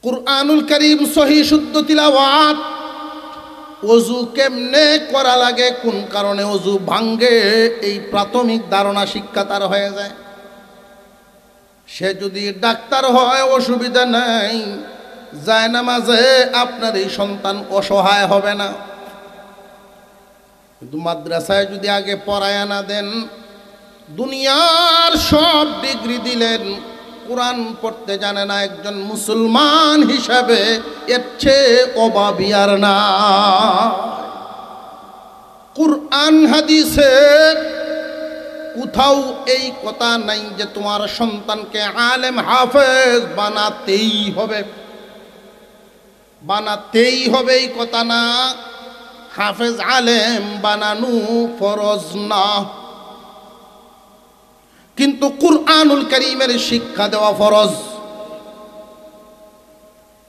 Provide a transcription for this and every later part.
কুরআনুল কারীম সহিহ শুদ্ধ তিলাওয়াত ওযু কেমনে করা লাগে, কোন কারণে ওযু ভাঙ্গে, এই প্রাথমিক ধারণা শিক্ষা তার হয়ে যায়। সে যদি ডাক্তার হয় অসুবিধা নাই, জায়নামাজে আপনার এই সন্তান অসহায় হবে না। কিন্তু মাদ্রাসায় যদি আগে পড়ায়া না দেন, দুনিয়ার সব ডিগ্রি দিলেন, কোরআন পড়তে জানে না, একজন মুসলমান হিসাবে এর চেয়ে অভাবী আর না। কুরআন হাদিসে কোথাও এই কথা নাই যে তোমার সন্তানকে আলেম হাফেজ বানাতেই হবে, বানাতেই হবে এই কথা না। হাফেজ আলেম বানানো ফরজ না, কিন্তু কুরআনুল কারীমের শিক্ষা দেওয়া ফরজ।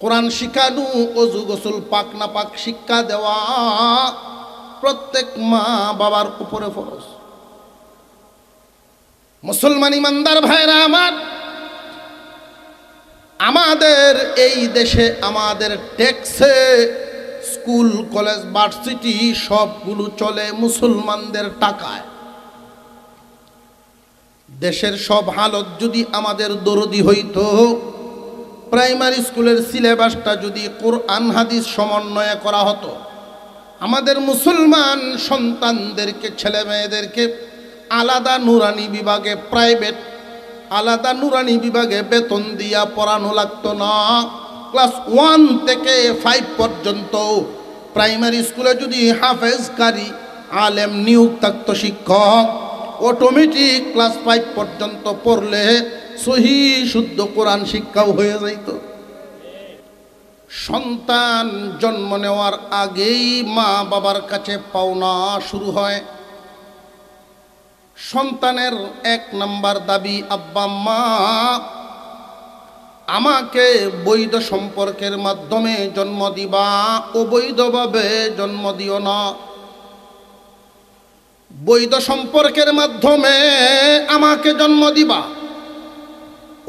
কোরআন শিখানো, ওযু গোসল পাক না পাক শিক্ষা দেওয়া প্রত্যেক মা বাবার উপরে ফরজ। মুসলমান ইমানদার ভাইরা আমার, আমাদের এই দেশে আমাদের ট্যাক্সে স্কুল কলেজ ভার্সিটি সবগুলো চলে মুসলমানদের টাকায়। দেশের সব হালত যদি আমাদের দরদি হইতো, প্রাইমারি স্কুলের সিলেবাসটা যদি কোরআন হাদিস সমন্বয়ে করা হতো, আমাদের মুসলমান সন্তানদেরকে ছেলে মেয়েদেরকে আলাদা নুরানি বিভাগে, প্রাইভেট আলাদা নুরানি বিভাগে বেতন দিয়া পড়ানো লাগতো না। ক্লাস 1 থেকে 5 পর্যন্ত প্রাইমারি স্কুলে যদি হাফেজ কারি আলেম নিয়োগ থাকতো শিক্ষক, অটোমেটিক ক্লাস 5 পর্যন্ত পড়লে সহিহ শুদ্ধ কোরআন শিক্ষাও হয়ে যাইত। সন্তান জন্ম নেওয়ার আগেই মা বাবার কাছে পাওনা শুরু হয়। সন্তানের 1 নাম্বার দাবি, আব্বা মা আমাকে বৈধ সম্পর্কের মাধ্যমে জন্ম দিবা, অবৈধভাবে জন্ম দিও না। বৈধ সম্পর্কের মাধ্যমে আমাকে জন্ম দিবা,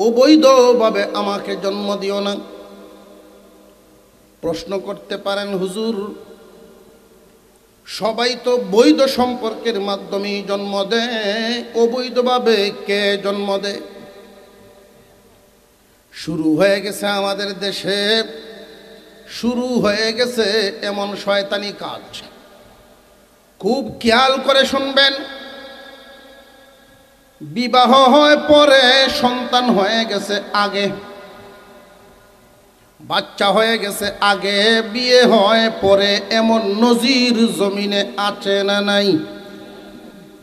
অবৈধভাবে আমাকে জন্ম দিও না। প্রশ্ন করতে পারেন, হুজুর সবাই তো বৈধ সম্পর্কের মাধ্যমে জন্ম দেয়, অবৈধভাবে কে জন্ম দেয়? শুরু হয়ে গেছে আমাদের দেশে, শুরু হয়ে গেছে এমন শয়তানি কাজ। খুব খেয়াল করে শুনবেন, বিবাহ হয় পরে, সন্তান হয়ে গেছে আগে, বাচ্চা হয়ে গেছে আগে, বিয়ে হয় পরে, এমন নজির জমিনে আছে না নাই?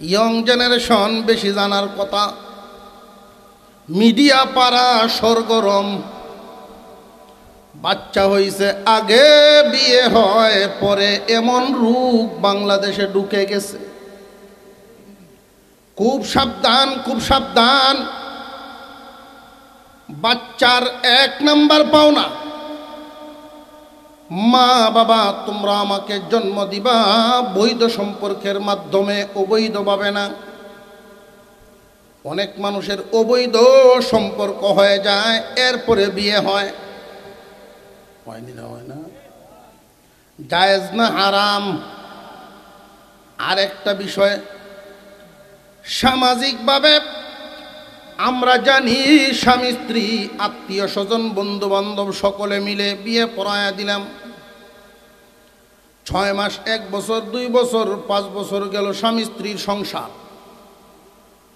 ইয়ং জেনারেশন বেশি জানার কথা। মিডিয়া পাড়া সরগরম, বাচ্চা হইছে আগে, বিয়ে হয় পরে, এমন রূপ বাংলাদেশে ঢুকে গেছে। খুব সাবধান, খুব সাবধান। বাচ্চার 1 নাম্বার পাওনা, মা বাবা তোমরা আমাকে জন্ম দিবা বৈধ সম্পর্কের মাধ্যমে, অবৈধভাবে না। অনেক মানুষের অবৈধ সম্পর্ক হয়ে যায়, এরপরে বিয়ে হয়। হয়নি না? হয় না? জায়েজ না হারাম? আরেকটা বিষয়, সামাজিকভাবে আমরা জানি স্বামী স্ত্রী আত্মীয় স্বজন বন্ধু বান্ধব সকলে মিলে বিয়ে পড়ায়া দিলাম। 6 মাস, 1 বছর, 2 বছর, 5 বছর গেল স্বামী স্ত্রীর সংসার।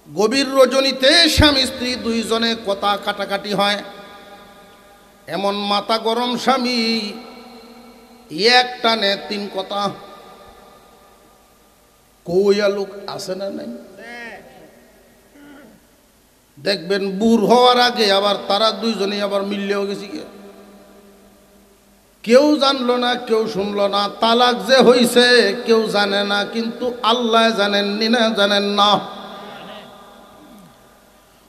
গভীর রজনীতে স্বামী স্ত্রী 2 জনে কথা কাটাকাটি হয়। এমন মাথা গরম স্বামী, এক টানে 3 কথা। কইয়া লোক আছে না নাই? দেখবেন বুড় হওয়ার আগে আবার তারা 2 জনেই আবার মিললেও গেছি। কেউ জানলো না, কেউ শুনলো না। তালাক যে হইছে কেউ জানে না, কিন্তু আল্লাহ জানেন না, জানেন না?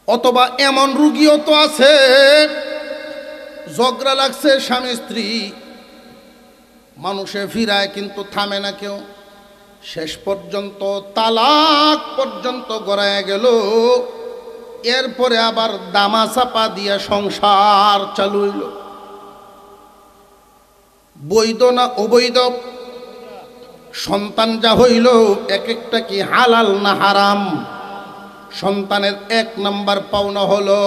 অথবা এমন রুগীও তো আছে, ঝগড়া লাগছে স্বামী স্ত্রী, মানুষে ফিরায় কিন্তু থামে না কেউ। শেষ পর্যন্ত তালাক পর্যন্ত গড়ায় গেল। এরপরে আবার দামা চাপা দিয়া সংসার চালু হইল। বৈধ না অবৈধ? সন্তান যা হইল এক একটা কি হালাল না হারাম? সন্তানের এক নাম্বার পাওনা হলো,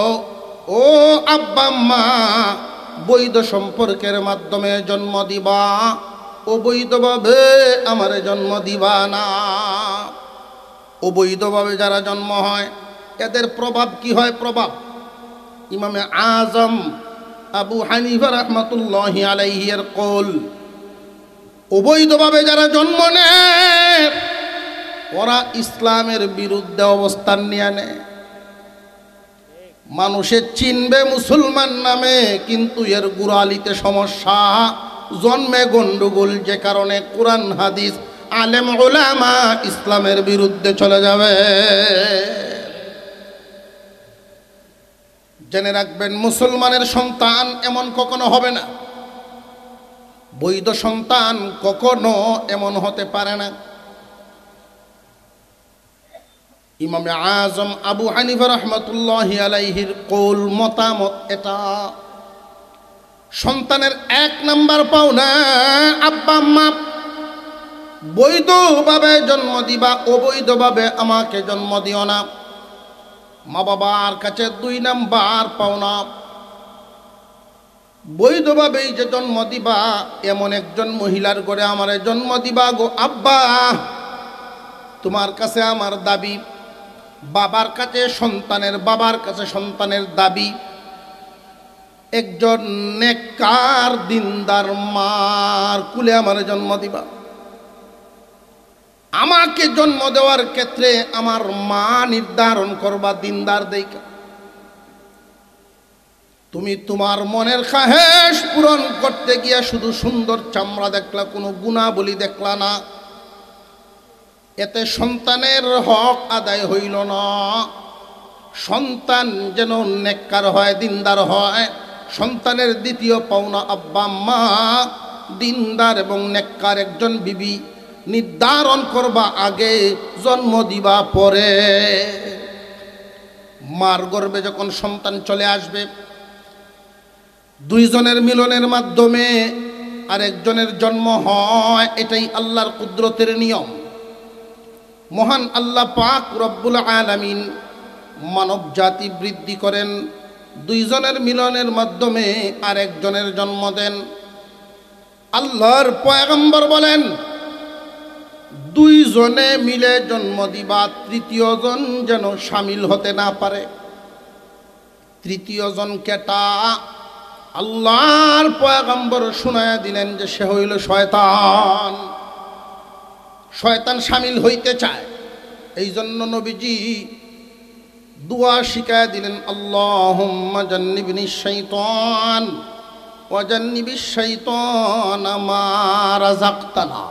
ও আব্বা আম্মা, বৈধ সম্পর্কের মাধ্যমে জন্ম দিবা, অবৈধভাবে আমারে জন্ম দিবা না। অবৈধভাবে যারা জন্ম হয় এদের প্রভাব কি হয়? প্রভাব ইমামে আজম আবু হানিফা রাহমাতুল্লাহি আলাইহি এর কওল, অবৈধভাবে যারা জন্ম নেয় ওরা ইসলামের বিরুদ্ধে অবস্থান নিয়ে নেয়। মানুষে চিনবে মুসলমান নামে, কিন্তু এর গুড়ালিতে সমস্যা, জন্মে গন্ডগোল, যে কারণে কোরআন হাদিস আলেম উলামা ইসলামের বিরুদ্ধে চলে যাবে। জেনে রাখবেন, মুসলমানের সন্তান এমন কখনো হবে না, বৈধ সন্তান কখনো এমন হতে পারে না। ইমামে আজম আবু হানিফা রাহমাতুল্লাহি আলাইহির কওল, মতামত এটা, সন্তানের এক নাম্বার পাওনা আব্বা আম্মা বৈধভাবে জন্ম দিবা, অবৈধভাবে আমাকে জন্ম দিও না। মা বাবার কাছে দুই নাম্বার পাওনা, বৈধভাবেই যে জন্ম দিবা, এমন একজন মহিলার ঘরে আমারে জন্ম দিবা গো আব্বা, তোমার কাছে আমার দাবি। বাবার কাছে সন্তানের, বাবার কাছে সন্তানের দাবি, একজন নেককার দিনদার মার কুলে আমারে জন্ম দিবা। আমাকে জন্ম দেওয়ার ক্ষেত্রে আমার মা নির্ধারণ করবা দিনদার দেইকা। তুমি তোমার মনের খাহেশ পূরণ করতে গিয়া শুধু সুন্দর চামড়া দেখলা, কোনো গুণাবলী দেখলা না, এতে সন্তানের হক আদায় হইল না। সন্তান যেন নেককার হয়, দিনদার হয়। সন্তানের দ্বিতীয় পাওনা আব্বা আম্মা দিনদার এবং নেককার একজন বিবি নির্ধারণ করবা, আগে জন্ম দিবা পরে। মার গর্ভে যখন সন্তান চলে আসবে, দুইজনের মিলনের মাধ্যমে আরেকজনের জন্ম হয়, এটাই আল্লাহর কুদরতের নিয়ম। মহান আল্লাহ পাক রব্বুল আলামিন মানব জাতি বৃদ্ধি করেন, দুইজনের মিলনের মাধ্যমে আরেকজনের জন্ম দেন। আল্লাহর পয়গম্বর বলেন, দুইজনে মিলে জন্ম দিবা, তৃতীয় জন যেন শামিল হতে না পারে। তৃতীয় জন কেটা? আল্লাহর পয়গম্বর শুনায়া দিলেন যে সে হইল শয়তান। শয়তান শামিল হইতে চায়, এই জন্য নবীজি দুয়া শিখায়া দিলেন, আল্লাহুম্মা জান্নিবনিশ শাইতান ওয়া জান্নিবিশ শাইতানা মা রাযাকতানা।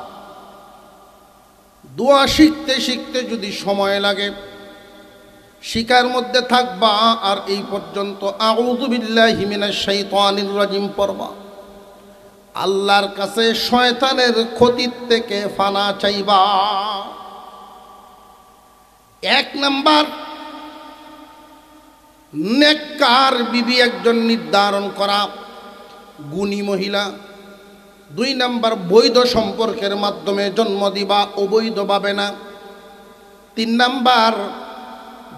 দোয়া শিখতে শিখতে যদি সময় লাগে, শিকার মধ্যে থাকবা আর এই পর্যন্ত আউযু বিল্লাহি মিনাশ শাইতানির রাজিম পড়বা, আল্লাহর কাছে শয়তানের ক্ষতির থেকে ফানা চাইবা। এক নাম্বার নেককার বিবি একজন নির্ধারণ করা, গুণী মহিলা। দুই নাম্বার বৈধ সম্পর্কের মাধ্যমে জন্ম দিবা, অবৈধভাবে না। তিন নাম্বার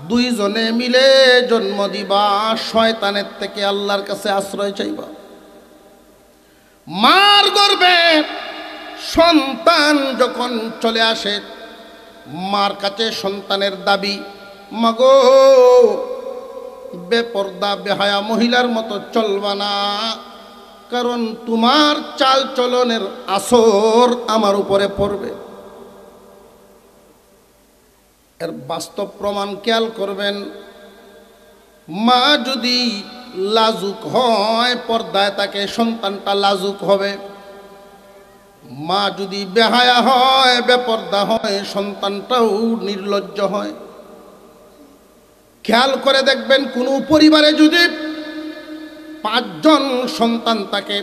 দুইজনে মিলে জন্ম দিবা, শয়তানের থেকে আল্লাহর কাছে আশ্রয় চাইবা। মার গর্ভে সন্তান যখন চলে আসে, মার কাছে সন্তানের দাবি, মাগো বেপর্দা বেহায়া মহিলার মতো চলবা না, কারণ তোমার চাল চলনের আসর আমার উপরে পড়বে। এর বাস্তব প্রমাণ খেয়াল করবেন। মা যদি লাজুক হয়, পর্দায় তাকে সন্তানটা লাজুক হবে। মা যদি বেহায়া হয়, বেপর্দা হয়, সন্তানটাও নির্লজ্জ হয়। খেয়াল করে দেখবেন, কোনো পরিবারে যদি 5 জন সন্তান থাকে,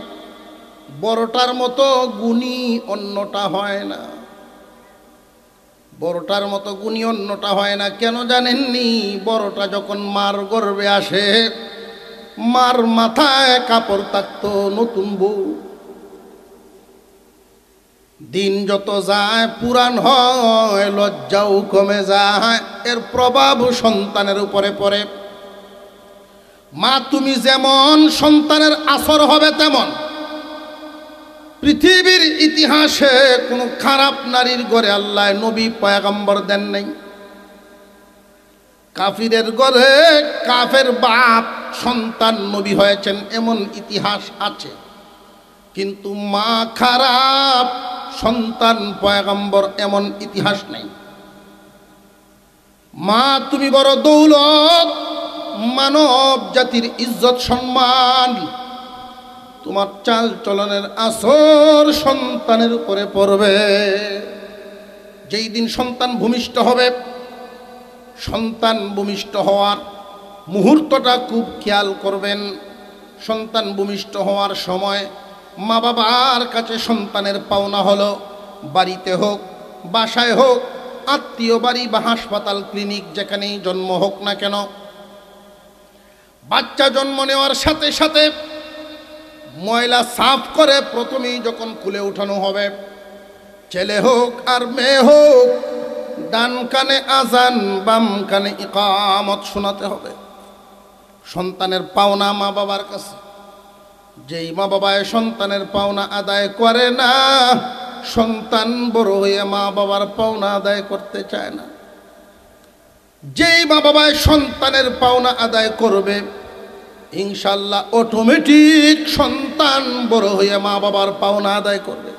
বড়টার মতো গুণী অন্যটা হয় না। বড়টার মতো গুণী অন্যটা হয় না কেন জানেননি? বড়টা যখন মার গর্ভে আসে, মার মাথায় কাপড় থাকতো নতুন বউ, দিন যত যায় পুরান হয়, লজ্জাও কমে যায়, এর প্রভাব সন্তানের উপরে পড়ে। মা তুমি যেমন, সন্তানের আসর হবে তেমন। পৃথিবীর ইতিহাসে কোনো খারাপ নারীর ঘরে আল্লাহ নবী পয়গম্বর দেন নাই। কাফিরের ঘরে কাফের বাপ সন্তান নবী হয়েছেন এমন ইতিহাস আছে, কিন্তু মা খারাপ সন্তান পয়গম্বর এমন ইতিহাস নেই। মা তুমি বড় দৌলত, মানব জাতির ইজ্জত সম্মান, তোমার চাল চলনের আসর সন্তানের উপরে পড়বে। যেই দিন সন্তান ভূমিষ্ঠ হবে, সন্তান ভূমিষ্ঠ হওয়ার মুহূর্তটা খুব খেয়াল করবেন। সন্তান ভূমিষ্ঠ হওয়ার সময় মা বাবার কাছে সন্তানের পাওনা হলো, বাড়িতে হোক বাসায় হোক, আত্মীয় বাড়ি বা হাসপাতাল ক্লিনিক যেখানেই জন্ম হোক না কেন, বাচ্চা জন্ম নেওয়ার সাথে সাথে ময়লা সাফ করে প্রথমেই যখন খুলে উঠানো হবে, ছেলে হোক আর মেয়ে হোক, ডান কানে আজান বাম কানে ইকামত শোনাতে হবে। সন্তানের পাওনা মা বাবার কাছে। যেই মা বাবায় সন্তানের পাওনা আদায় করে না, সন্তান বড় হয়ে মা বাবার পাওনা আদায় করতে চায় না। যেই মা বাবায় সন্তানের পাওনা আদায় করবে, ইনশাল্লাহ অটোমেটিক সন্তান বড় হয়ে মা বাবার পাওনা আদায় করবে।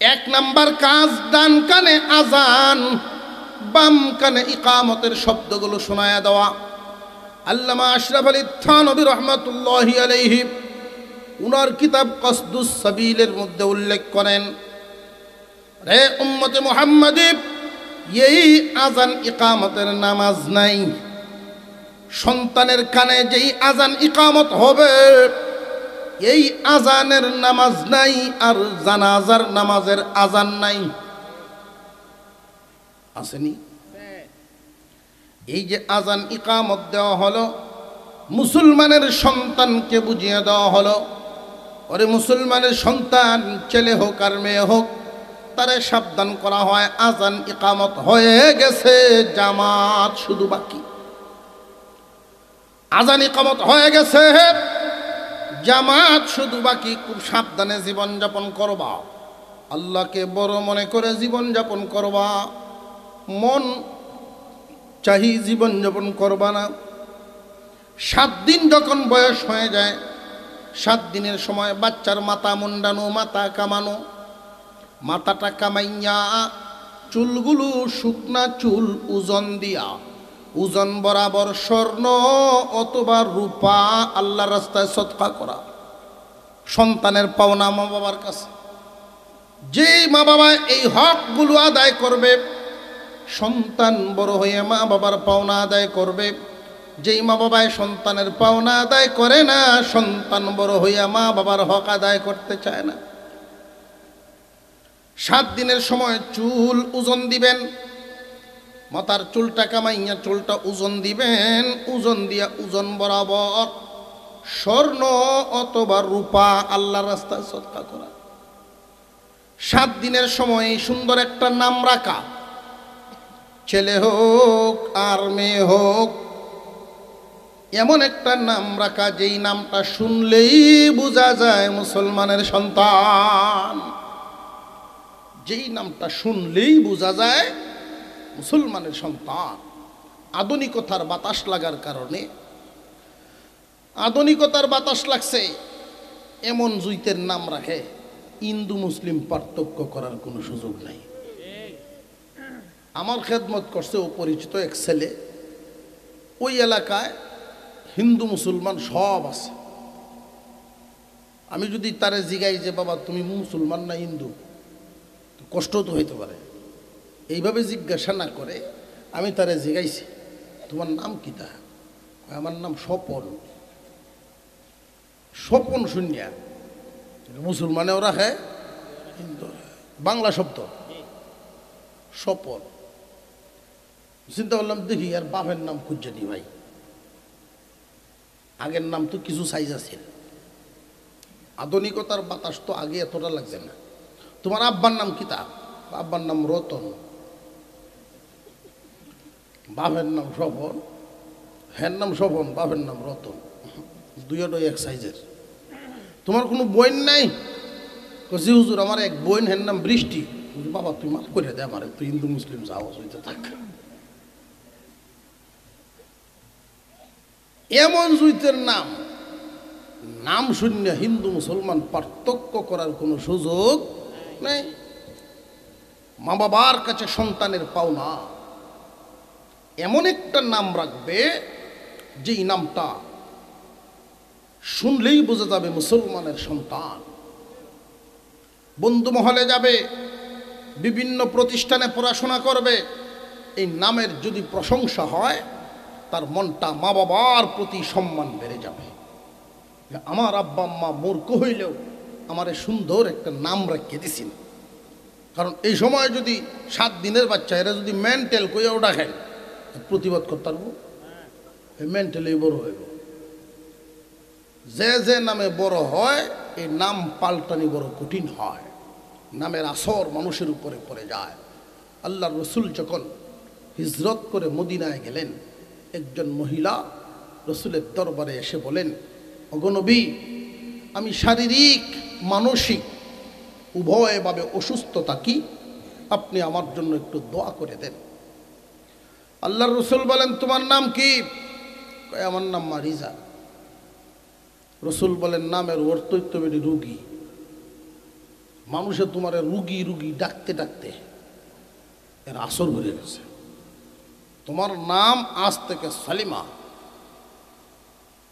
এক নাম্বার কাজ, ডান কানে আজান বাম কানে ইকামতের শব্দগুলো শোনায়া দেওয়া। আল্লামা আশরাফ আলী থানভী রহমাতুল্লাহি আলাইহি উনার কিতাব কসদুস সাবিলের মধ্যে উল্লেখ করেন, রে উম্মতে মুহাম্মাদি, এই আজান ইকামতের নামাজ নাই। সন্তানের কানে যেই আজান ইকামত হবে, এই আজানের নামাজ নাই, আর জানাজার নামাজের আজান নাই। আসেনি? এই যে আজান ইকামত দেওয়া হলো, মুসলমানের সন্তানকে বুঝিয়ে দেওয়া হলো, ওরে মুসলমানের সন্তান ছেলে হোক আর মেয়ে হোক, তারে সাবধান করা হয়, আজান ইকামত হয়ে গেছে, জামাত শুধু বাকি। আজান ইকামত হয়ে গেছে, জামাত শুধু বাকি। খুব সাবধানে জীবন যাপন করবা, আল্লাহকে বড় মনে করে জীবন যাপন করবা, মন চাহি জীবন যাপন করবা না। 7 দিন যখন বয়স হয়ে যায়, 7 দিনের সময় বাচ্চার মাথা মুন্ডানো, মাথা কামানো, মাথাটা কামাইয়া চুলগুলো শুকনা চুল ওজন দিয়া, ওজন বরাবর স্বর্ণ অথবা রূপা আল্লাহর রাস্তায় সদকা করা। সন্তানের পাওনা মা বাবার কাছে। যেই মা বাবা এই হকগুলো আদায় করবে, সন্তান বড় হয়ে মা বাবার পাওনা আদায় করবে। যেই মা বাবায় সন্তানের পাওনা আদায় করে না, সন্তান বড় হইয়া মা বাবার হক আদায় করতে চায় না। 7 দিনের সময় চুল ওজন দিবেন, মাথার চুলটা কামাইয়া চুলটা ওজন দিবেন, ওজন দিয়া ওজন বরাবর স্বর্ণ অথবা রূপা আল্লাহর রাস্তায় সদকা করা। 7 দিনের সময় সুন্দর একটা নাম রাখা, ছেলে হোক আর মেয়ে হোক, এমন একটা নাম রাখা যেই নামটা শুনলেই বোঝা যায় মুসলমানের সন্তান। যেই নামটা শুনলেই বোঝা যায় মুসলমানের সন্তান। আধুনিকতার বাতাস লাগার কারণে, আধুনিকতার বাতাস লাগছে, এমন জুইতের নাম রাখে, হিন্দু মুসলিম পার্থক্য করার কোনো সুযোগ নাই। আমার খেদমত করছে অপরিচিত এক ছেলে, ওই এলাকায় হিন্দু মুসলমান সব আছে। আমি যদি তারে জিগাই যে বাবা তুমি মুসলমান না হিন্দু, কষ্ট তো হইতে পারে। এইভাবে জিজ্ঞাসা না করে আমি তারে জিগাইছি, তোমার নাম কি? তা আমার নাম স্বপন। স্বপন শুনিয়া মুসলমানেও রাখে, হিন্দু বাংলা শব্দ স্বপন। চিন্তা করলাম দেখি আর বাপের নাম খুঁজে নি ভাই, আগের নাম তো কিছু সাইজ আছে। আধুনিকতার বাতাস তো আগে এতটা লাগছে না। তোমার আব্বার নাম কি? তা আব্বার নাম রতন, বাপের নাম স্বপন, হ্যার নাম স্বপন, বাপের নাম রতন, দুইটাই এক সাইজের। তোমার কোনো বোন নাই? জি হুজুর আমার এক বোন, হ্যার নাম বৃষ্টি। বাবা তুই মাফ করে দে আমার, তুই হিন্দু মুসলিম যাও হইতে থাক। এমন জুইতের নাম, নাম শূন্য হিন্দু মুসলমান পার্থক্য করার কোনো সুযোগ নেই। মা বাবার কাছে সন্তানের পাওনা এমন একটা নাম রাখবে যেই নামটা শুনলেই বোঝা যাবে মুসলমানের সন্তান। বন্ধু মহলে যাবে, বিভিন্ন প্রতিষ্ঠানে পড়াশোনা করবে, এই নামের যদি প্রশংসা হয় তার মনটা মা বাবার প্রতি সম্মান বেড়ে যাবে। আমার আব্বা আম্মা মূর্খ হইলেও আমারে সুন্দর একটা নাম রেখে দিছেন। কারণ এই সময় যদি 7 দিনের বাচ্চা এরা যদি মেন্টাল কইয়াও ডাকেন, প্রতিবাদ করতে পারবো? মেন্টালি বড় হইব। যে যে নামে বড় হয় এই নাম পাল্টানি বড় কঠিন হয়, নামের আসর মানুষের উপরে পড়ে যায়। আল্লাহর রসুল যখন হিজরত করে মদিনায় গেলেন, একজন মহিলা রসুলের দরবারে এসে বলেন, ওগো নবী, আমি শারীরিক মানসিক উভয়ভাবে অসুস্থ থাকি, আপনি আমার জন্য একটু দোয়া করে দেন। আল্লাহর রসুল বলেন, তোমার নাম কি? আমার নাম মারিজা। রসুল বলেন, নামের অর্থই তো বেটি রুগী। মানুষে তোমার রুগী রুগী ডাকতে ডাকতে এর আসর হয়ে গেছে। তোমার নাম আজ থেকে সালিমা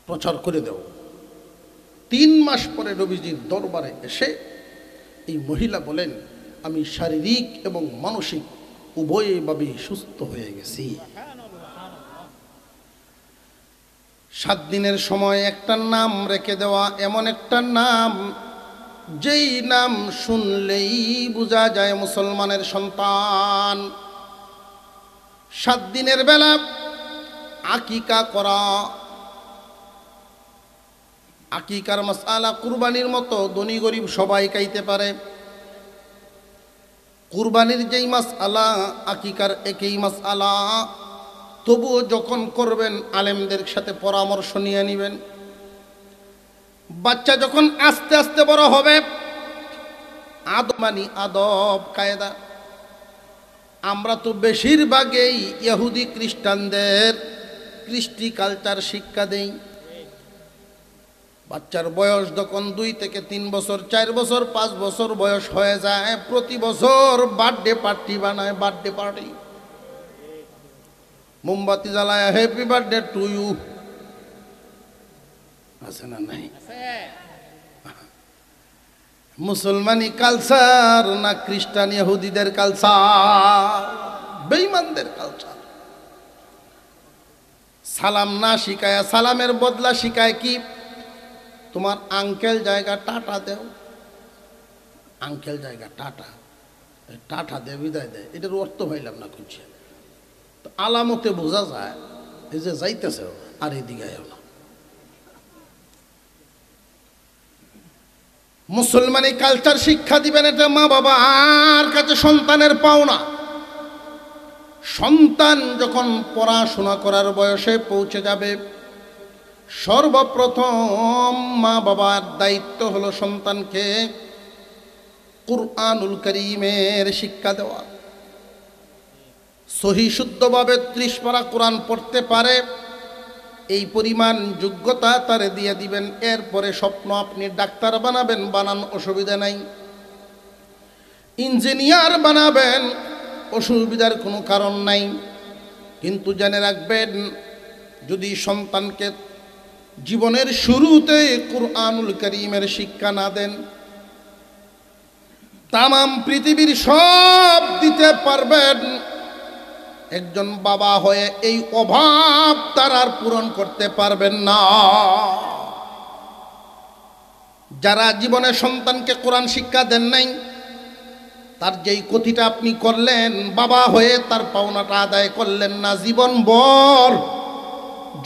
প্রচার করে দেও। 3 মাস পরে নবীজির দরবারে এসে এই মহিলা বলেন, আমি শারীরিক এবং মানসিক উভয়ভাবে সুস্থ হয়ে গেছি। 7 দিনের সময় একটা নাম রেখে দেওয়া, এমন একটা নাম যেই নাম শুনলেই বোঝা যায় মুসলমানের সন্তান। 7 দিনের বেলা আকিকা করা, আকিকার মাসআলা কুরবানির মতো ধনী গরিব সবাই খাইতে পারে। কুরবানির যেই মাসআলা আকিকার একই মাসআলা, তবুও যখন করবেন আলেমদের সাথে পরামর্শ নিয়ে নেবেন। বাচ্চা যখন আস্তে আস্তে বড় হবে, আদব কায়দা। আমরা তো বেশিরভাগই ইহুদি খ্রিস্টানদের কৃষ্টি কালচার শিক্ষা দেই। বাচ্চার বয়স যখন 2 থেকে 3 বছর, 4 বছর, 5 বছর বয়স হয়ে যায়, প্রতি বছর বার্থডে পার্টি বানায়। বার্থডে পার্টি, মোমবাতি জ্বালায়, হ্যাপি বার্থডে টু ইউ, আছে না নাই? মুসলমানি কালচার না খ্রিস্টান ইহুদিদের কালচার? বেঈমানদের কালচার। সালাম না শিখায়, সালামের বদলা শিখায় কি? তোমার আঙ্কেল জায়গা টাটা দেও, আঙ্কেল জায়গা টাটা, টাটা দে, বিদায় দেয়। এটার অর্থ হইলাম না খুঁজছে। তো আলামতে বোঝা যায় এই যে যাইতেছে আর এদিকে না। মুসলমানি কালচার শিক্ষা দিবেন, এটা মা বাবার কাছে সন্তানের পাওনা। সন্তান যখন পড়াশোনা করার বয়সে পৌঁছে যাবে, সর্বপ্রথম মা বাবার দায়িত্ব হলো সন্তানকে কুরআনুল কারীমের শিক্ষা দেওয়া। সহি শুদ্ধভাবে 30 পারা কোরআন পড়তে পারে, এই পরিমাণ যোগ্যতা তারে দিয়ে দিবেন। এরপরে স্বপ্ন আপনি ডাক্তার বানাবেন, বানান, অসুবিধা নাই। ইঞ্জিনিয়ার বানাবেন, অসুবিধার কোনো কারণ নাই। কিন্তু জেনে রাখবেন, যদি সন্তানকে জীবনের শুরুতে কুরআনুল কারীমের শিক্ষা না দেন, তামাম পৃথিবীর সব দিতে পারবেন, একজন বাবা হয়ে এই অভাব তার আর পূরণ করতে পারবেন না। যারা জীবনে সন্তানকে কোরআন শিক্ষা দেন নাই, তার যেই ক্ষতিটা আপনি করলেন, বাবা হয়ে তার পাওনাটা আদায় করলেন না। জীবনভর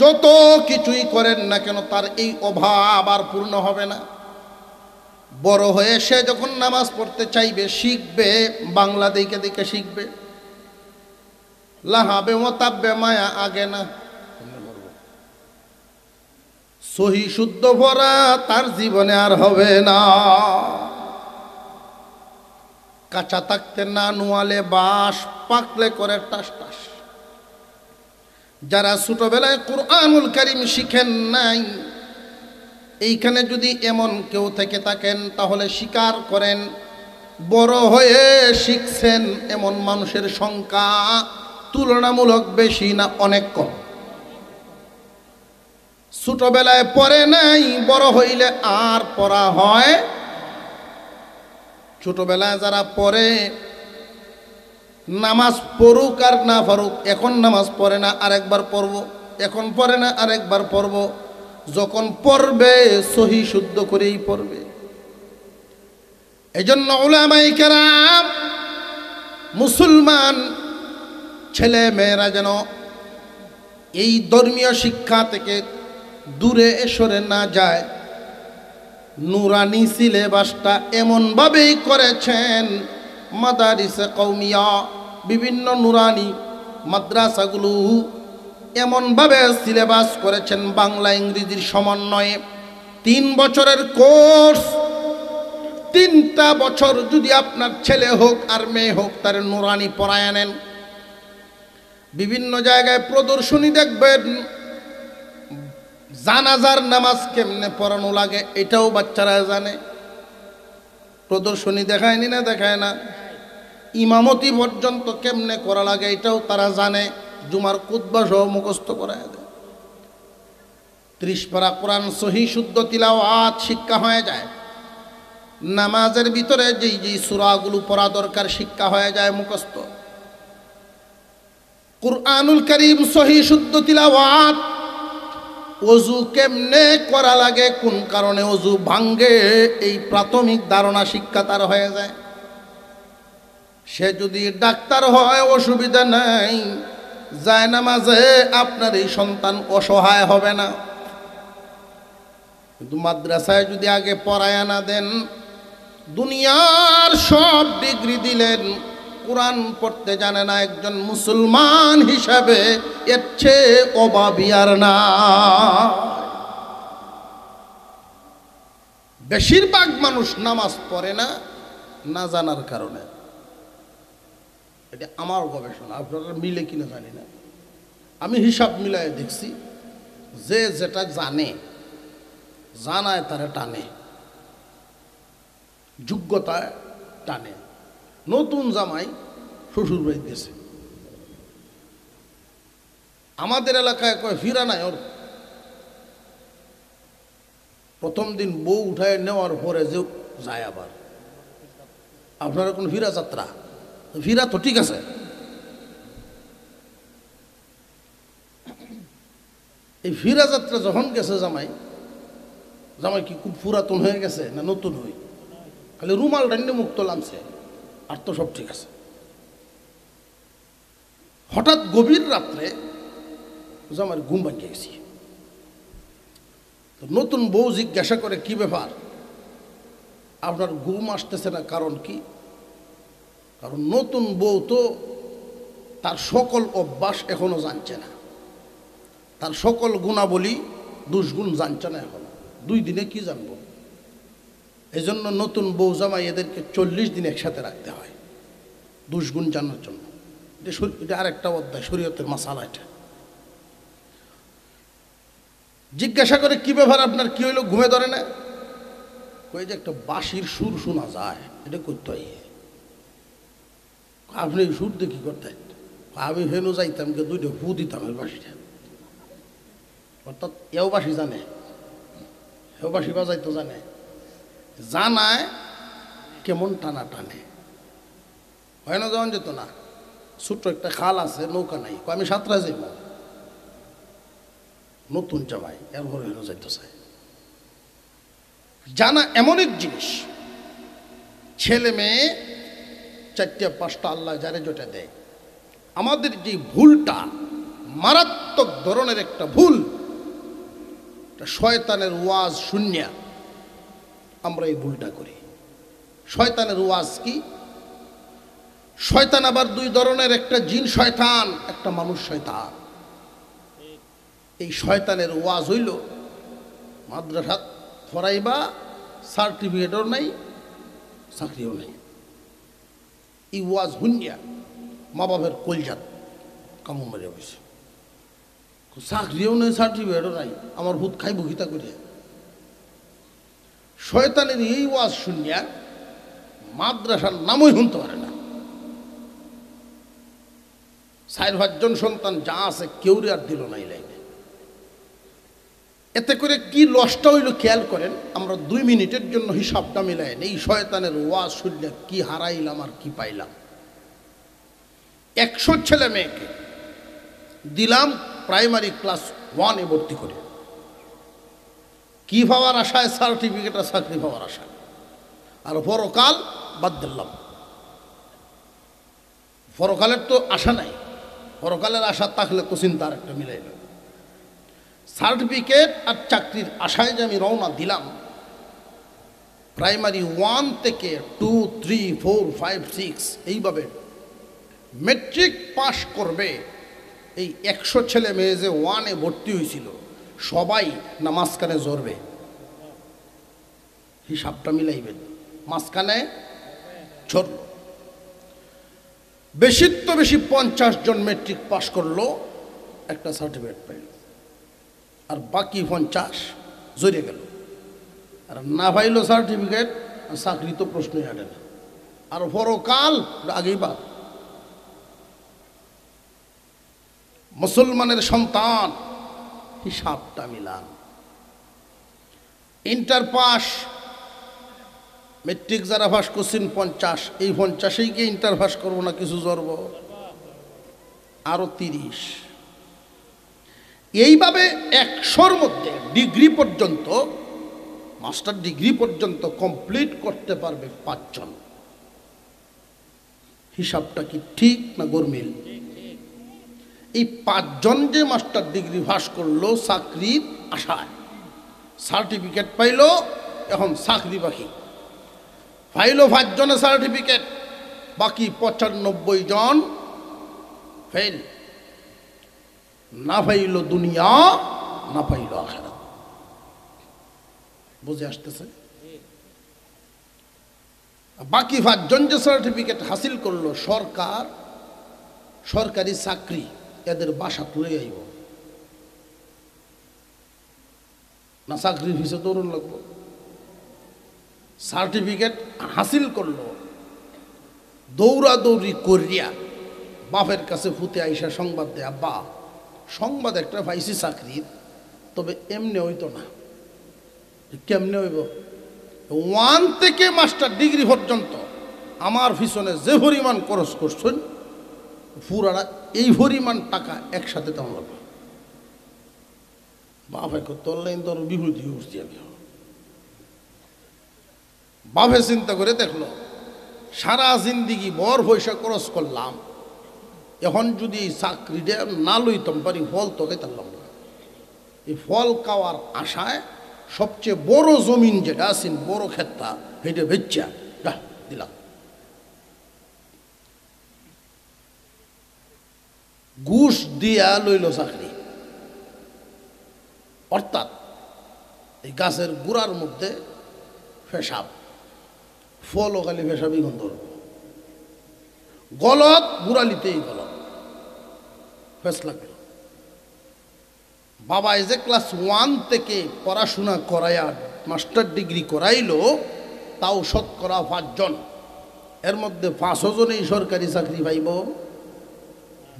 যত কিছুই করেন না কেন, তার এই অভাব আর পূর্ণ হবে না। বড় হয়ে সে যখন নামাজ পড়তে চাইবে, শিখবে, বাংলা দেখে দেখে শিখবে। লাহাবে মতাব্বে মায়া আগে না, সহি শুদ্ধ পড়া তার জীবনে আর হবে না। কাঁচা থাকতে না নুয়ালে বাঁশ, পাকলে করে টাস টাস। যারা ছোটবেলায় কুরআনুল কারীম শিখেন নাই, এইখানে যদি এমন কেউ থেকে থাকেন তাহলে স্বীকার করেন বড় হয়ে শিখছেন এমন মানুষের সংখ্যা তুলনামূলক বেশি না অনেক কম? ছোটবেলায় পড়ে নাই, বড় হইলে আর পড়া হয়? ছোটবেলায় যারা পড়ে, নামাজ পড়ুক আর না পড়ুক, এখন নামাজ পড়ে না আরেকবার পড়ব, এখন পড়ে না আরেকবার পড়ব, যখন পড়বে সহি শুদ্ধ করেই পড়বে। এজন্য উলামায়ে কেরাম মুসলমান ছেলে মেয়েরা যেন এই ধর্মীয় শিক্ষা থেকে দূরে সরে না যায়, নুরানি সিলেবাসটা এমনভাবেই করেছেন মাদারিসে কওমিয়া, বিভিন্ন নুরানি মাদ্রাসাগুলো এমনভাবে সিলেবাস করেছেন বাংলা ইংরেজির সমন্বয়ে। 3 বছরের কোর্স, 3টা বছর যদি আপনার ছেলে হোক আর মেয়ে হোক তার নুরানি পড়ায় নেন। বিভিন্ন জায়গায় প্রদর্শনী দেখবেন, জানাজার নামাজ কেমনে পড়ানো লাগে এটাও বাচ্চারা জানে। প্রদর্শনী দেখায়নি না, দেখায় না? ইমামতি পর্যন্ত কেমনে করা লাগে এটাও তারা জানে, জুমার খুতবা সহ মুখস্থ করায় দেয়। 30 পারা কোরআন সহি শুদ্ধ তিলাওয়াত শিক্ষা হয়ে যায়। নামাজের ভিতরে যেই যেই সূরাগুলো পড়া দরকার শিক্ষা হয়ে যায় মুখস্থ। কুরআনুল কারীম সহি শুদ্ধ তিলাওয়াত, ওযু কেমনে করা লাগে, কোন কারণে ওযু ভাঙ্গে, এই প্রাথমিক ধারণা শিক্ষা তার হয়ে যায়। সে যদি ডাক্তার হয় অসুবিধা নাই, যায় নামাজে আপনার এই সন্তান অসহায় হবে না। কিন্তু মাদ্রাসায় যদি আগে পড়ায়া না দেন, দুনিয়ার সব ডিগ্রি দিলেন, কোরআন পড়তে জানে না একজন মুসলমান হিসাবে, এর চেয়ে অভাবী আর না। বেশিরভাগ মানুষ নামাজ পড়ে না, না জানার কারণে। এটা আমার গবেষণা, আপনারা মিলে কিনা জানি না। আমি হিসাব মিলাই দেখছি, যে যেটা জানে, জানায় তারা টানে, যোগ্যতায় টানে। নতুন জামাই শ্বশুর বাড়ি গেছে, আমাদের এলাকায় কয় ফিরা নাই ওর। প্রথম দিন বউ উঠায় নেওয়ার পরে যে যায় আবার, আপনারা কোন ফিরা যাত্রা? ফিরা তো ঠিক আছে, এই ফিরা যাত্রা যখন গেছে জামাই, জামাই কি খুব পুরাতন হয়ে গেছে না নতুন হই? খালি রুমাল ডান্ডে মুক্ত লামছে, আর তো সব ঠিক আছে। হঠাৎ গভীর রাত্রে জামাই ঘুম ভাঙিয়ে গেছি। তো নতুন বউ জিজ্ঞাসা করে, কি ব্যাপার, আপনার ঘুম আসতেছে না, কারণ কি? কারণ নতুন বউ তো তার সকল অভ্যাস এখনো জানছে না, তার সকল গুণাবলী দুষ্গুণ জানছে না এখনো। 2 দিনে কি জানবো? এই জন্য নতুন বউ জামাই এদেরকে 40 দিন একসাথে রাখতে হয় দুষ্গুণ জানার জন্য। এটা আরেকটা অধ্যায়, শরীয়তের মাসালা। এটা জিজ্ঞাসা করে, কি ব্যাপার আপনার, কি হইলো, ঘুমে ধরে না? কই যে একটা বাঁশির সুর শোনা যায়, এটা করতে হয়। আপনি সুর দিয়ে কি করতেন? আমি হেনু যাইতাম, 2টা হু দিতাম এর বাঁশিটা। অর্থাৎ এও বাঁশি জানে, এও বাঁশি বাজাইতো জানে, জানায় কেমন টানা টানে। হয় না, যখন যেত না, ছোট্ট একটা খাল আছে, নৌকা নাই, আমি সাঁতরা যাইব। নতুন জামাই এরপরে হেন যাইতে চায়। জানা এমন এক জিনিস, ছেলে মেয়ে 4-5টা আল্লাহ যারে যেটা দেয়। আমাদের যে ভুলটা, মারাত্মক ধরনের একটা ভুল, শয়তানের ওয়াজ শূন্য, আমরা এই ভুলটা করি। শয়তানের ওয়াজ কি? শয়তান আবার দুই ধরনের, একটা জিন শয়তান, একটা মানুষ শয়তান। এই শয়তানের ওয়াজ হইল মাদ্রাসাত ফরাইবা, সার্টিফিকেটও নাই, চাকরিও নাই। এই ওয়াজ হুনিয়া মা বাপের কলজাত কামু মারিয়া বসে, চাকরিও নেই, সার্টিফিকেটও নাই, আমার ভূত খাইব গীতা করিয়া। শয়তানের এই ওয়াজ শুনিয়া মাদ্রাসার নামই শুনতে পারে না। 4-5 জন সন্তান যা আছে কেউরে আর দিল না এই লাইনে। এতে করে কি লসটা হইল খেয়াল করেন। আমরা 2 মিনিটের জন্য হিসাবটা মিলাই এই শয়তানের ওয়াজ শুনলে কি হারাইলাম আর কি পাইলাম। 100 ছেলে মেয়েকে দিলাম প্রাইমারি ক্লাস 1-এ ভর্তি করে, কি পাওয়ার আশায়? সার্টিফিকেট আর চাকরি পাওয়ার আশায়। আর পরকাল বাদ দিলাম। পরকালের তো আশা নাই, পরকালের আশা থাকলে তো চিন্তার একটা মিলাইল। সার্টিফিকেট আর চাকরির আশায় যে আমি রওনা দিলাম, প্রাইমারি 1 থেকে 2, 3, 4, 5, 6 এইভাবে মেট্রিক পাশ করবে। এই 100 ছেলে মেয়ে যে 1-এ ভর্তি হয়েছিল সবাই না মাঝখানে জড়বে? হিসাবটা মিলাইবেন। মাঝখানে ঝরল। বেশির তো বেশি 50 জন মেট্রিক পাশ করলো, একটা সার্টিফিকেট পাইল, আর বাকি 50 জড়িয়ে গেল। আর না পাইল সার্টিফিকেট, চাকরি তো প্রশ্নই আনে না। আর পরকাল আগেই বাদ। মুসলমানের সন্তান, হিসাবটা মিলান। ইন্টার পাস, মেট্রিক যারা পাস করছেন 50, এই 50-এই গিয়ে ইন্টার পাস করবো না কিছু জড়ব? আরো 30। এইভাবে 100-র মধ্যে ডিগ্রি পর্যন্ত, মাস্টার ডিগ্রি পর্যন্ত কমপ্লিট করতে পারবে 5 জন। হিসাবটা কি ঠিক না গরমিল? এই 5 জন যে মাস্টার ডিগ্রি পাস করলো চাকরির আশায়, সার্টিফিকেট পাইল, এখন চাকরি বাকি। পাইল 5 জনে সার্টিফিকেট, বাকি 95 জন ফেল। না পাইল দুনিয়া, না পাইল আখিরাত। বুঝে আসতেছে? বাকি 5 জন যে সার্টিফিকেট হাসিল করলো, সরকারি চাকরি, এদের বাসা তুলে আইব না? চাকরির ভিসে দৌড়ন লাগবো। সার্টিফিকেট হাসিল করলো, দৌড়াদৌড়ি করিয়া বাপের কাছে ফুটে আইসা সংবাদ দেয়, আব্বা সংবাদ একটা পাইছি চাকরির, তবে এমনি হইতো না। কেমনে হইব? 1 থেকে মাস্টার ডিগ্রি পর্যন্ত আমার পিছনে যে পরিমাণ খরচ করছেন, পুরাটা এই পরিমাণ টাকা একসাথে তেমন লাগবে। বাপে তোর বিভূতি উঠছি আমি। বাপে চিন্তা করে দেখলো, সারা জিন্দিগি বর পয়সা খরচ করলাম, এখন যদি চাকরিটা না লইতাম পারি, ফল তো খাইতাম না। এই ফল খাওয়ার আশায় সবচেয়ে বড় জমিন যেটা আছেন, বড় ক্ষেতটা, সেটা বেচা দিলাম। ঘুষ দিয়া লইল চাকরি। অর্থাৎ এই গাছের গুড়ার মধ্যে পেশাব, ফলও খালি পেশাবই গন্ধ, গলত গুড়ালিতেই গলত, ফেস লাগলো। বাবা এই যে ক্লাস 1 থেকে পড়াশোনা করাইয়া মাস্টার ডিগ্রি করাইলো, তাও শতকরা 5 জন, এর মধ্যে 5 জনেই সরকারি চাকরি পাইব।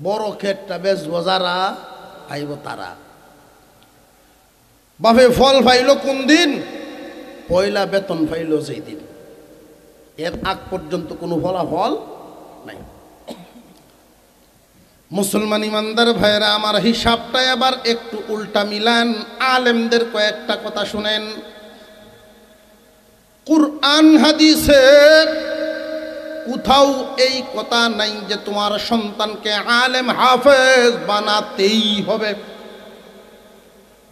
বড় ক্ষেতটা বেচব যারা, পাইব তারা। বাপে ফল পাইল কোন দিন? পয়লা বেতন পাইল সেই দিন। এর আগ পর্যন্ত কোনো ফলাফল নাই। মুসলমান ইমানদার ভাইরা আমার, হিসাবটা আবার একটু উল্টা মিলান। আলেমদের কয়েকটা কথা শুনেন। কুরআন হাদিসে কোথাও এই কথা নাই যে তোমার সন্তানকে আলেম হাফেজ বানাতেই হবে,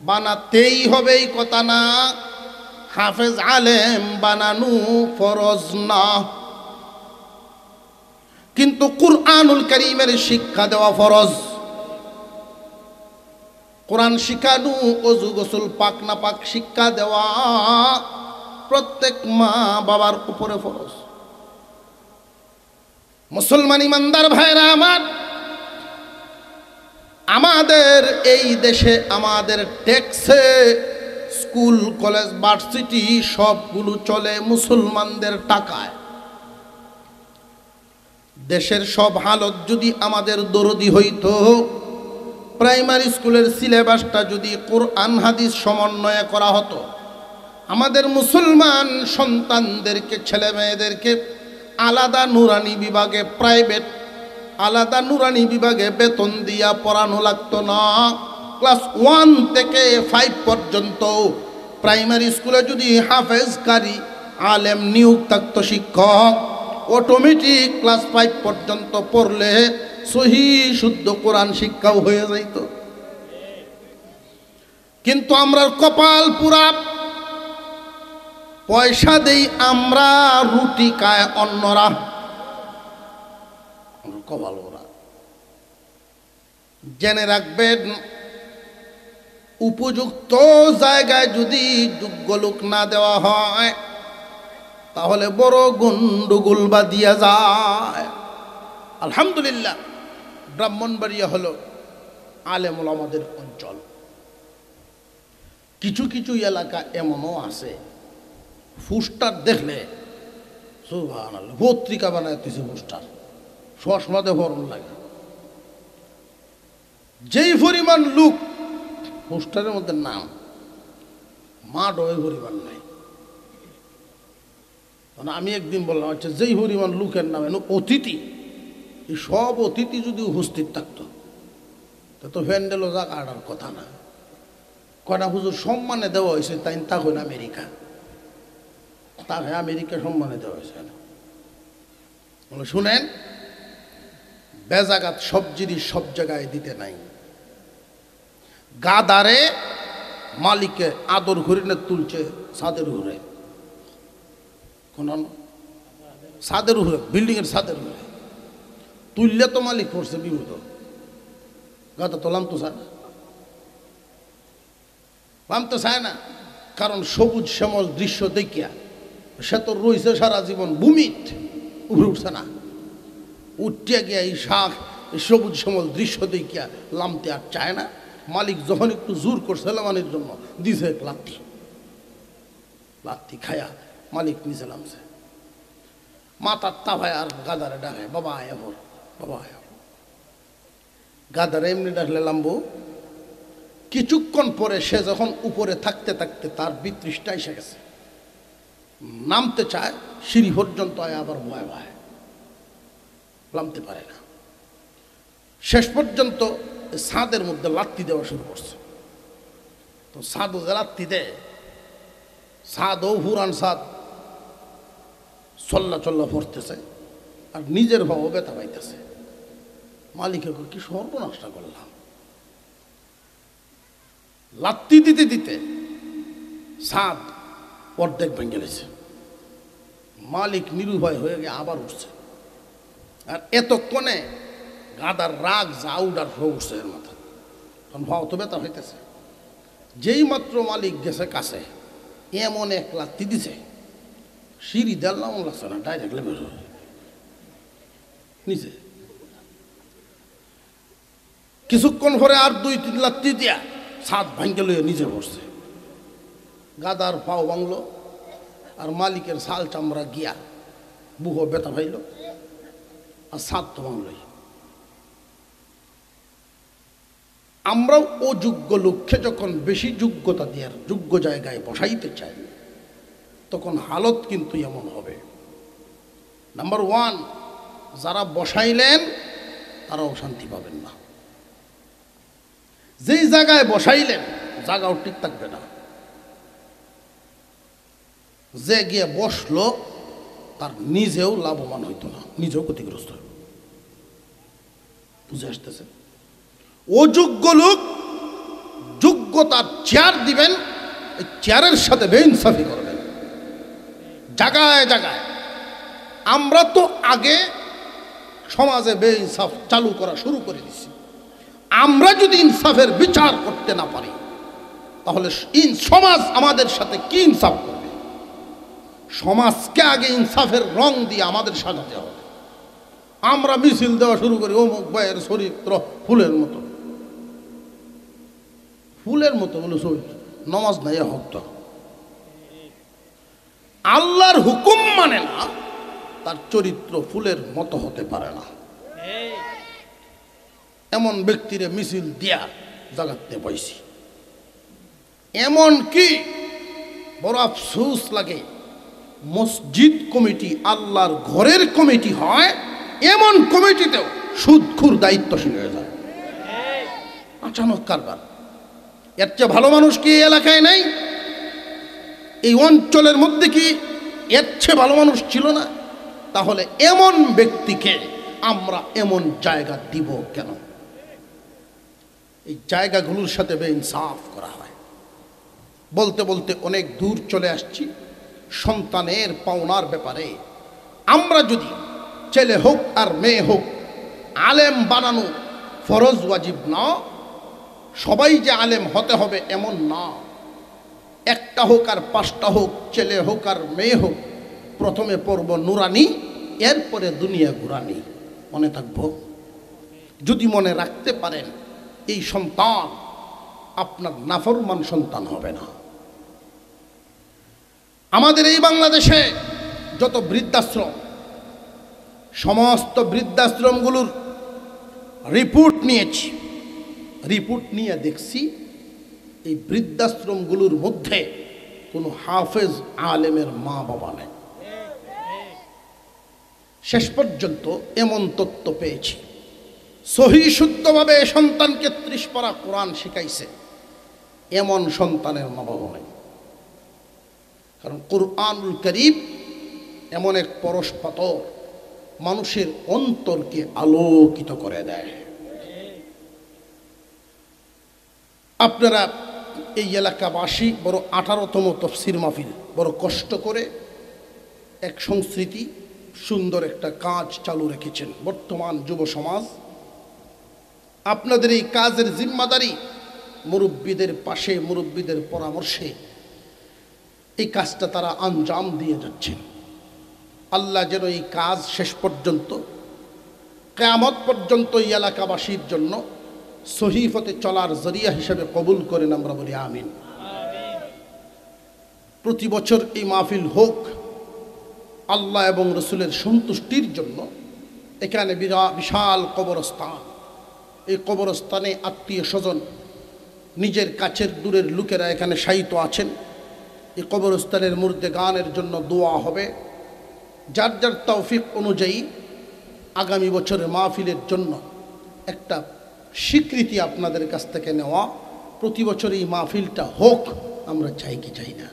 বানাতেই হবে, এই কথা না। হাফেজ আলেম বানানো ফরজ না, কিন্তু কুরআনুল কারীমের শিক্ষা দেওয়া ফরজ। কোরআন শিখানো, ওযু গোসল পাক না পাক শিক্ষা দেওয়া প্রত্যেক মা বাবার উপরে ফরজ। মুসলমান ইমানদার ভাইরা আমার, আমাদের এই দেশে আমাদের ট্যাক্সে স্কুল কলেজ ভার্সিটি সবগুলো চলে মুসলমানদের টাকায়। দেশের সব হালত যদি আমাদের দরদি হইতো, প্রাইমারি স্কুলের সিলেবাসটা যদি কোরআন হাদিস সমন্বয়ে করা হতো, আমাদের মুসলমান সন্তানদেরকে ছেলে মেয়েদেরকে আলাদা নুরানি বিভাগে প্রাইভেট আলাদা নুরানি বিভাগে বেতন দিয়া পড়ানো লাগতো না। ক্লাস 1 থেকে 5 পর্যন্ত প্রাইমারি স্কুলে যদি হাফেজ কারি আলেম নিয়োগ থাকতো শিক্ষক, অটোমেটিক ক্লাস 5 পর্যন্ত পড়লে সহি শুদ্ধ কোরআন শিক্ষাও হয়ে যাইত। কিন্তু আমরা কপাল পুরা, পয়সা দেই আমরা, রুটি খায় অন্যরা। কপাল ওরা। জেনে রাখবেন, উপযুক্ত জায়গায় যদি যোগ্য লোক না দেওয়া হয় তাহলে বড় গন্ডগোল বাঁধিয়া যায়। আলহামদুলিল্লাহ, ব্রাহ্মণবাড়িয়া হলো আলেম ওলামাদের অঞ্চল। কিছু কিছু এলাকা এমনও আছে, পোস্টার দেখলে সুবহানাল্লাহ, পত্রিকা বানায় দিছে পোস্টার, সসমাদে ভরণ লাগে। যেই পরিমাণ লোক পোস্টারের মধ্যে নাম, মাঠ ওই পরিমাণ নাই। মানে আমি একদিন বললাম, আচ্ছা যেই পরিমাণ লোকের নামে অতিথি, এই সব অতিথি যদি উপস্থিত থাকতো তো প্যান্ডেলও যাক আড়ার কথা না। কয়টা হুজুর সম্মানে দেওয়া হয়েছে, তাই তা হইল আমেরিকা, তাকে আমেরিকা সম্মানে দেওয়া হয়েছে না। শুনেন, বেজাগাত সব জিনিস সব জায়গায় দিতে নাই। গাদারে মালিকে আদর ঘুরিনে তুলছে ছাদের উপরে, কোন ছাদের উপরে, বিল্ডিং এর ছাদের উপরে তুললে তো মালিক পড়ছে বিপদ। গাদা তো লামতো চায় না, লামতে চায় না, কারণ সবুজ শ্যামল দৃশ্য দেখিয়া সে তো রয়েছে সারা জীবন ভূমিত, উপরে উঠছে না। উঠিয়া গিয়া এই শাক, এই সবুজ শ্যামল দৃশ্য দেখিয়া লামতে আর চায় না। মালিক যখন একটু জোর করছে লামানির জন্য, দিছে এক লাথি, লাথি খায়া মালিক নিচে নামছে। মাথার তাভায় আর গাদারে ডাকায়, বাবা আয়া ভর, বাবা আয়া। গাদারে এমনি ডাকলে লাম্বু। কিছুক্ষণ পরে সে যখন উপরে থাকতে থাকতে তার বিতৃষ্ণা এসে গেছে, নামতে চায়, সিঁড়ি পর্যন্ত আয়, আবার ভয় ভয় নামতে পারে না। শেষ পর্যন্ত ছাদের মধ্যে লাত্তি দেওয়া শুরু করছে। তো ছাদও যে লাত্তি দেয়, ছাদও পুরান ছাদ, চল্লা চল্লা পড়তেছে আর নিজের ভাবও ব্যথা পাইতেছে। মালিকের কি সর্বনাশটা করলাম। লাত্তি দিতে দিতে ছাদ অর্ধেক ভেঙে গেছে। মালিক নিরুভয় হয়ে গিয়ে আবার উঠছে, আর এতক্ষণে গাদার রাগ জাউডার হয়ে উঠছে এর মাথা, কারণ ভাও তো ব্যথা হইতেছে। যেই মাত্র মালিক গেছে কাছে, এমন এক লাত্তি দিছে, সিঁড়ি দেড়লাম লাগছে না, ডাইরেক্ট লেবে নিচে। কিছুক্ষণ পরে আর 2-3 লাত্তি দিয়া ছাদ ভাঙ্গে লইয়া নিচে পড়ছে। গাদার পাও ভাঙলো, আর মালিকের শাল চামড়া গিয়া বুকও ব্যথা পাইল, আর ছাদ তো ভাঙলই। আমরাও অযোগ্য লোককে যখন বেশি যোগ্যতা দিয়ে যোগ্য জায়গায় বসাইতে চাই, তখন হালত কিন্তু এমন হবে। নাম্বার 1, যারা বসাইলেন তারাও শান্তি পাবেন না। যেই জায়গায় বসাইলেন জায়গাও ঠিক থাকবে না। যে গিয়ে বসলো তার নিজেও লাভবান হইতো না, নিজেও ক্ষতিগ্রস্ত হইব। বুঝে আসতেছে? অযোগ্য লোক যোগ্যতার চেয়ার দিবেন, এই চেয়ারের সাথে বেইনসাফি করবেন। জায়গায় জায়গায়। আমরা তো আগে সমাজে বেইনসাফ চালু করা শুরু করে দিছি। আমরা যদি ইনসাফের বিচার করতে না পারি তাহলে সমাজ আমাদের সাথে কি ইনসাফ করবে? সমাজকে আগে ইনসাফের রং দিয়ে আমাদের সাজাতে হবে। আমরা মিছিল দেওয়া শুরু করি, অমুক ভাইয়ের চরিত্র ফুলের মতো। ফুলের মতো বলে নমাজ নাই হক। আল্লাহর হুকুম মানে না, তার চরিত্র ফুলের মতো হতে পারে না। এমন ব্যক্তিরে মিছিল দিয়া জাগাতে পাইছি। এমন কি বড় আফসোস লাগে, মসজিদ কমিটি আল্লাহর ঘরের কমিটি হয়, এমন কমিটিতেও সুদখোর দায়িত্বশীল হয়ে যায়। আচানক কারবার। এর চেয়ে ভালো মানুষ কি এই এলাকায় নাই? এই অঞ্চলের মধ্যে কি এর চেয়ে ভালো মানুষ ছিল না? তাহলে এমন ব্যক্তিকে আমরা এমন জায়গা দিব কেন? এই জায়গাগুলোর সাথে বেইনসাফ করা হয়। বলতে বলতে অনেক দূর চলে আসছি। সন্তানের পাওনার ব্যাপারে আমরা যদি ছেলে হোক আর মেয়ে হোক আলেম বানানো ফরজ ওয়াজিব না। সবাই যে আলেম হতে হবে এমন না। একটা হোক আর পাঁচটা হোক, ছেলে হোক আর মেয়ে হোক, প্রথমে পড়ব নুরানি, এরপরে দুনিয়া ঘুরানি। মনে থাকবো, যদি মনে রাখতে পারেন এই সন্তান আপনার নাফরমান সন্তান হবে না। আমাদের এই বাংলাদেশে যত বৃদ্ধাশ্রম, সমস্ত বৃদ্ধাশ্রমগুলোর রিপোর্ট নিয়েছি। রিপোর্ট নিয়ে দেখছি এই বৃদ্ধাশ্রমগুলোর মধ্যে কোনো হাফেজ আলেমের মা বাবা নেই। শেষ পর্যন্ত এমন তথ্য পেয়েছি, সহি শুদ্ধভাবে সন্তানকে ৩০ পারা কোরআন শিখাইছে, এমন সন্তানের মা বাবা নেই। কারণ কুরআনুল কারীম এমন এক পরশ পাথর, মানুষের অন্তরকে আলোকিত করে দেয়। আপনারা এই এলাকাবাসী বড় 18তম তফসির মাহফিল বড় কষ্ট করে এক সংস্কৃতি সুন্দর একটা কাজ চালু রেখেছেন। বর্তমান যুব সমাজ আপনাদের এই কাজের জিম্মাদারি মুরব্বীদের পাশে, মুরব্বীদের পরামর্শে এই কাজটা তারা আঞ্জাম দিয়ে যাচ্ছেন। আল্লাহ যেন এই কাজ শেষ পর্যন্ত, কিয়ামত পর্যন্ত এই এলাকাবাসীর জন্য সহিফতে চলার জরিয়া হিসেবে কবুল করেন। আমরা বলি আমিন। প্রতি বছর এই মাহফিল হোক আল্লাহ এবং রসুলের সন্তুষ্টির জন্য। এখানে বিশাল কবরস্থান, এই কবরস্থানে আত্মীয় স্বজন, নিজের কাছের দূরের লোকেরা এখানে শায়িত আছেন। এই কবরস্থানের মুর্দে গানের জন্য দোয়া হবে। যার যার তৌফিক অনুযায়ী আগামী বছরের মাহফিলের জন্য একটা স্বীকৃতি আপনাদের কাছ থেকে নেওয়া। প্রতি বছর এই মাহফিলটা হোক, আমরা চাই কি চাই না?